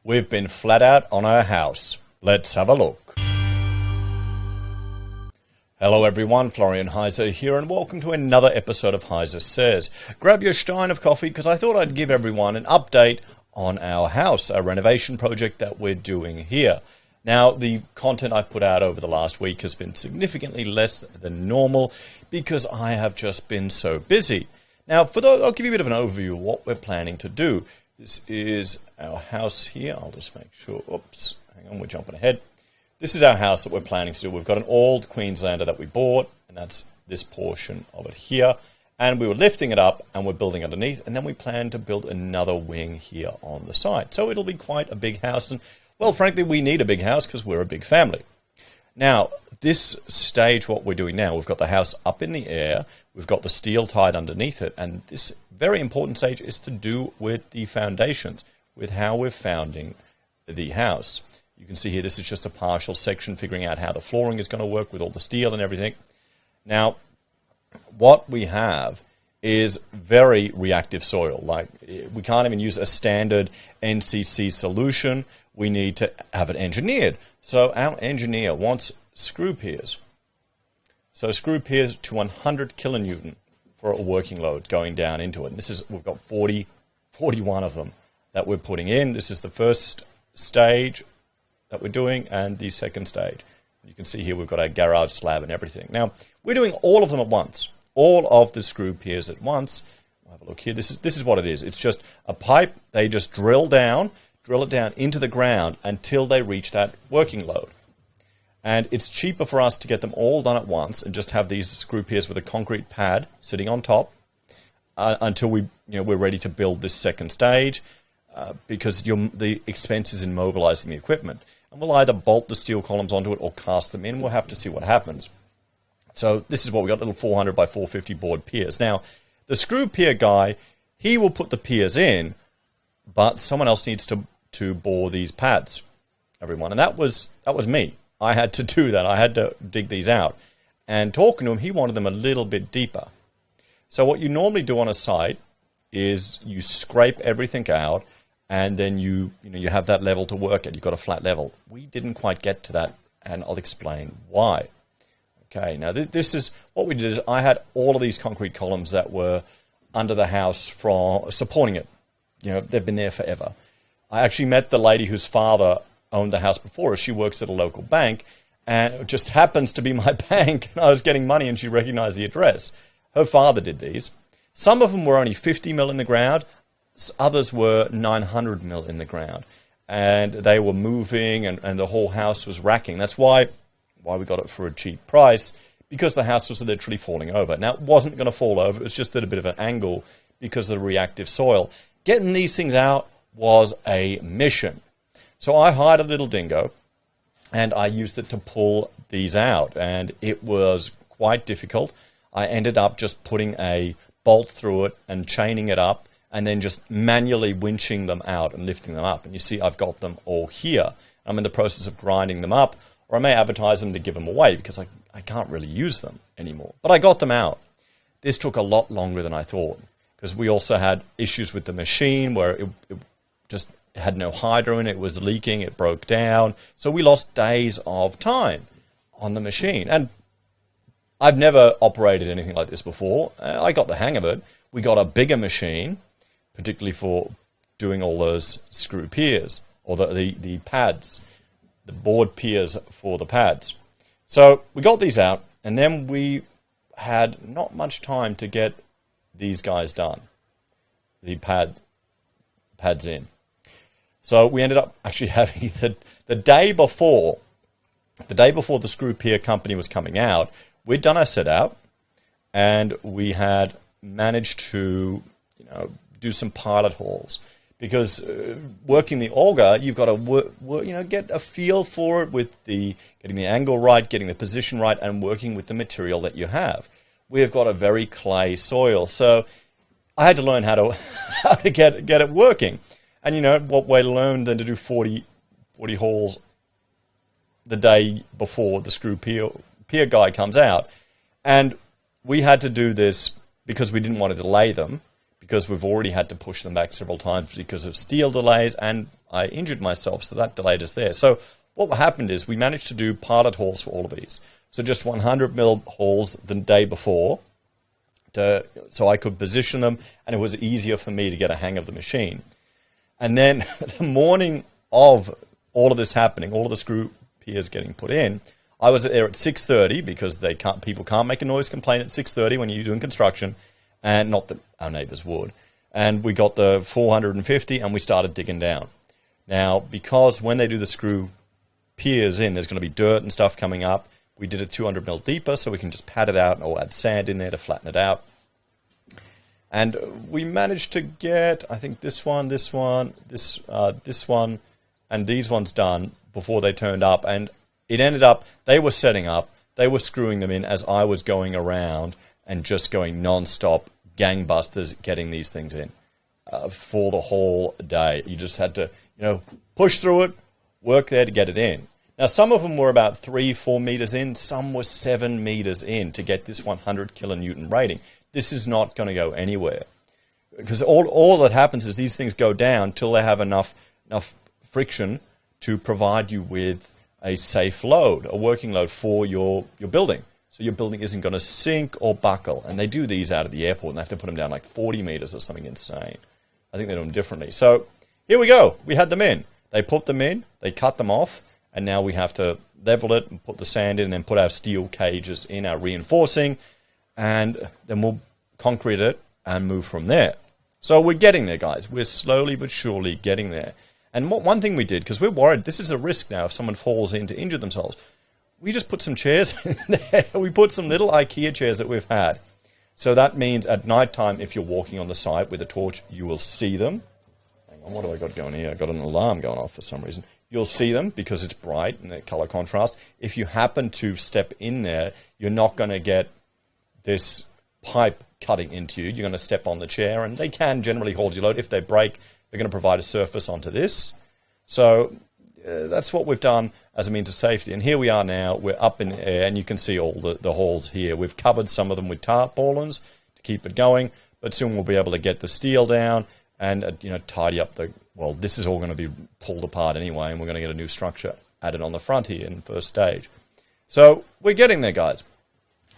We've been flat out on our house. Let's have a look. Hello everyone, Florian.heise here, and welcome to another episode of HeiseSays. Grab your stein of coffee because I thought I'd give everyone an update on our house, a renovation project that we're doing here. Now, the content I've put out over the last week has been significantly less than normal because I have just been so busy. Now, for those, I'll give you a bit of an overview of what we're planning to do. This is our house here. I'll just make sure. Oops, hang on, we're jumping ahead. This is our house that we're planning to do. We've got an old Queenslander that we bought, and that's this portion of it here. And we were lifting it up, and we're building underneath, and then we plan to build another wing here on the side. So it'll be quite a big house, and, well, frankly, we need a big house because we're a big family. Now, this stage, what we're doing now, we've got the house up in the air, we've got the steel tied underneath it, and this very important stage is to do with the foundations, with how we're founding the house. You can see here, this is just a partial section, figuring out how the flooring is going to work with all the steel and everything. Now, what we have is very reactive soil. Like, we can't even use a standard NCC solution. We need to have it engineered. So our engineer wants screw piers. So screw piers to 100 kilonewton for a working load going down into it. And this is, we've got 41 of them that we're putting in. This is the first stage that we're doing and the second stage. You can see here we've got our garage slab and everything. Now, we're doing all of them at once. All of the screw piers at once. We'll have a look here. This is what it is. It's just a pipe. They just drill it down into the ground until they reach that working load. And it's cheaper for us to get them all done at once and just have these screw piers with a concrete pad sitting on top until we're ready to build this second stage, because the expense is in mobilizing the equipment. And we'll either bolt the steel columns onto it or cast them in. We'll have to see what happens. So this is what we got, little 400 by 450 board piers. Now, the screw pier guy, he will put the piers in, but someone else needs to bore these pads, everyone. And that was me. I had to do that. I had to dig these out. And talking to him, he wanted them a little bit deeper. So what you normally do on a site is you scrape everything out, and then you have that level to work at. You've got a flat level. We didn't quite get to that, and I'll explain why. Okay, now this is what we did. Is I had all of these concrete columns that were under the house from supporting it. They've been there forever. I actually met the lady whose father owned the house before us. She works at a local bank, and it just happens to be my bank. And I was getting money, and she recognized the address. Her father did these. Some of them were only 50 mil in the ground. Others were 900 mil in the ground. And they were moving, and the whole house was racking. That's why we got it for a cheap price, because the house was literally falling over. Now, it wasn't going to fall over. It was just at a bit of an angle because of the reactive soil. Getting these things out was a mission. So I hired a little dingo, and I used it to pull these out. And it was quite difficult. I ended up just putting a bolt through it and chaining it up, and then just manually winching them out and lifting them up. And you see I've got them all here. I'm in the process of grinding them up, or I may advertise them to give them away because I can't really use them anymore. But I got them out. This took a lot longer than I thought, because we also had issues with the machine where it just had no hydro in it. It was leaking. It broke down. So we lost days of time on the machine. And I've never operated anything like this before. I got the hang of it. We got a bigger machine, particularly for doing all those screw piers, or the pads, the board piers for the pads. So we got these out, and then we had not much time to get these guys done, the pads in. So we ended up actually having the day before the screw pier company was coming out, we'd done our set out, and we had managed to do some pilot hauls. Because working the auger, you've got to get a feel for it with getting the angle right, getting the position right, and working with the material that you have. We've got a very clay soil, so I had to learn how to get it working. And what way to learn than to do 40 hauls the day before the screw pier guy comes out. And we had to do this because we didn't want to delay them, because we've already had to push them back several times because of steel delays, and I injured myself, so that delayed us there. So what happened is we managed to do pilot hauls for all of these. So just 100 mil hauls the day before, so I could position them, and it was easier for me to get a hang of the machine. And then the morning of all of this happening, all of the screw piers getting put in, I was there at 6:30 because people can't make a noise complaint at 6:30 when you're doing construction, and not that our neighbours would. And we got the 450 and we started digging down. Now, because when they do the screw piers in, there's going to be dirt and stuff coming up, we did it 200 mil deeper so we can just pad it out or add sand in there to flatten it out. And we managed to get, I think, this one, this one, this one, and these ones done before they turned up. And it ended up, they were setting up, they were screwing them in as I was going around and just going non-stop gangbusters getting these things in for the whole day. You just had to, push through it, work there to get it in. Now, some of them were about 3-4 meters in. Some were 7 meters in to get this 100 kilonewton rating. This is not going to go anywhere, because all that happens is these things go down till they have enough friction to provide you with a safe load, a working load for your building. So your building isn't going to sink or buckle. And they do these out of the airport, and they have to put them down like 40 meters or something insane. I think they do them differently. So here we go. We had them in. They put them in. They cut them off. And now we have to level it and put the sand in and then put our steel cages in, our reinforcing. And then we'll concrete it and move from there. So we're getting there, guys. We're slowly but surely getting there. And one thing we did, because we're worried, this is a risk now if someone falls in to injure themselves. We just put some chairs in there. We put some little IKEA chairs that we've had. So that means at night time, if you're walking on the site with a torch, you will see them. Hang on, what do I got going here? I got an alarm going off for some reason. You'll see them because it's bright and the color contrast. If you happen to step in there, you're not going to get this pipe cutting into you. You're going to step on the chair, and they can generally hold your load. If they break, they're going to provide a surface onto this. So that's what we've done as a means of safety. And here we are now. We're up in the air, and you can see all the holes here. We've covered some of them with tarpaulins to keep it going, but soon we'll be able to get the steel down and tidy up the... Well, this is all going to be pulled apart anyway, and we're going to get a new structure added on the front here in the first stage. So we're getting there, guys.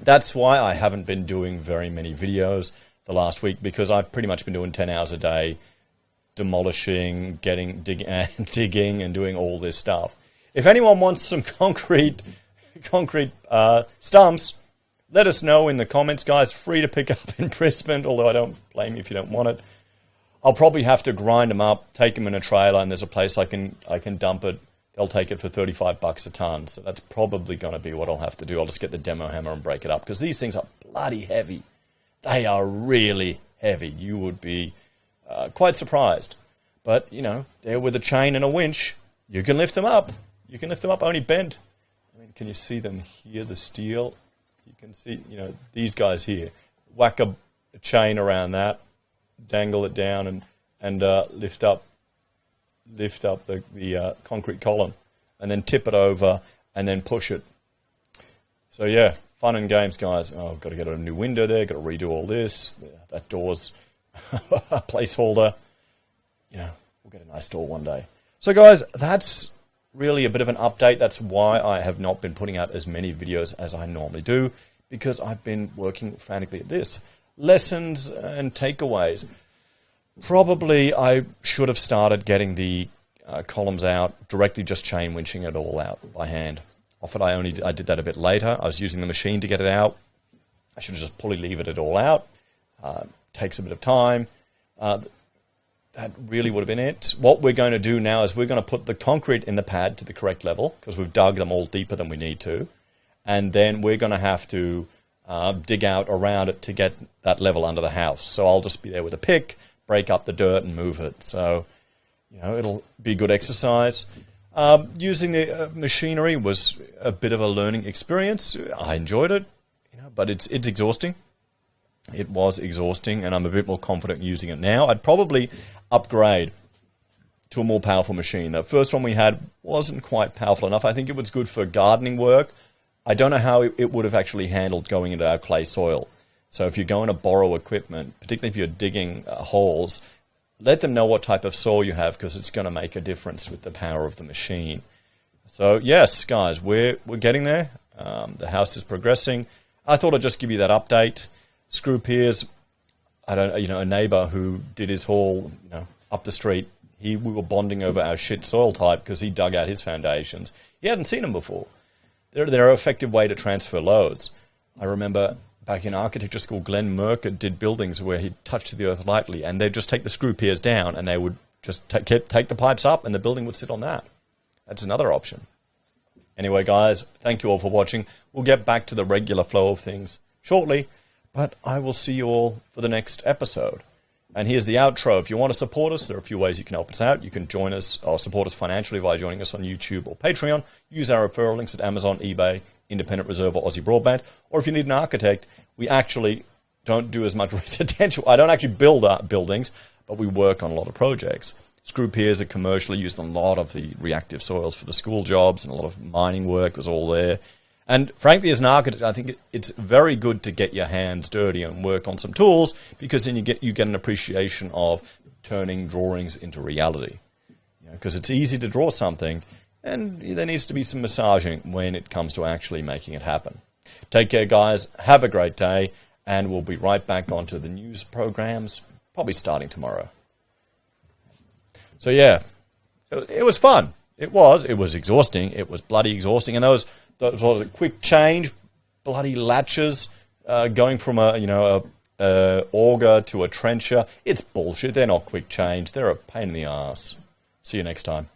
That's why I haven't been doing very many videos the last week, because I've pretty much been doing 10 hours a day, demolishing, digging, and doing all this stuff. If anyone wants some concrete stumps, let us know in the comments, guys. Free to pick up in Brisbane, although I don't blame you if you don't want it. I'll probably have to grind them up, take them in a trailer, and there's a place I can dump it. They'll take it for $35 a ton, so that's probably going to be what I'll have to do. I'll just get the demo hammer and break it up, because these things are bloody heavy. They are really heavy. You would be quite surprised. But, they're with a chain and a winch. You can lift them up. You can lift them up, only bent. I mean, can you see them here, the steel? You can see, these guys here. Whack a chain around that. Dangle it down and lift up the concrete column, and then tip it over and then push it. So yeah, fun and games, guys. Oh, I've got to get a new window there. Got to redo all this. That door's a placeholder. We'll get a nice door one day. So guys, that's really a bit of an update. That's why I have not been putting out as many videos as I normally do, because I've been working frantically at this. Lessons and takeaways. Probably I should have started getting the columns out directly, just chain winching it all out by hand. Often I did that a bit later. I was using the machine to get it out. I should have just pulley levered it all out. Takes a bit of time. That really would have been it. What we're going to do now is we're going to put the concrete in the pad to the correct level, because we've dug them all deeper than we need to. And then we're going to have to dig out around it to get that level under the house. So I'll just be there with a pick, break up the dirt and move it. So, it'll be good exercise. Using the machinery was a bit of a learning experience. I enjoyed it, but it's exhausting. It was exhausting, and I'm a bit more confident using it now. I'd probably upgrade to a more powerful machine. The first one we had wasn't quite powerful enough. I think it was good for gardening work. I don't know how it would have actually handled going into our clay soil. So if you're going to borrow equipment, particularly if you're digging holes, let them know what type of saw you have, because it's going to make a difference with the power of the machine. So yes, guys, we're getting there. The house is progressing. I thought I'd just give you that update. Screw Piers, a neighbor who did his haul, up the street. We were bonding over our shit soil type because he dug out his foundations. He hadn't seen them before. They're an effective way to transfer loads. I remember back in architecture school, Glenn Merker did buildings where he'd touch the earth lightly, and they'd just take the screw piers down, and they would just take the pipes up, and the building would sit on that. That's another option. Anyway, guys, thank you all for watching. We'll get back to the regular flow of things shortly, but I will see you all for the next episode. And here's the outro. If you want to support us, there are a few ways you can help us out. You can join us or support us financially by joining us on YouTube or Patreon. Use our referral links at Amazon, eBay, Independent Reserve, or AussieBroadband. Or if you need an architect, we actually don't do as much residential. I don't actually build buildings, but we work on a lot of projects. Screw piers are commercially used on a lot of the reactive soils for the school jobs, and a lot of mining work was all there. And frankly, as an architect, I think it's very good to get your hands dirty and work on some tools, because then you get an appreciation of turning drawings into reality. Because it's easy to draw something, and there needs to be some massaging when it comes to actually making it happen. Take care, guys. Have a great day, and we'll be right back onto the news programs, probably starting tomorrow. So yeah, it was fun. It was exhausting. It was bloody exhausting, and those was a quick change, bloody latches, going from a auger to a trencher. It's bullshit. They're not quick change. They're a pain in the ass. See you next time.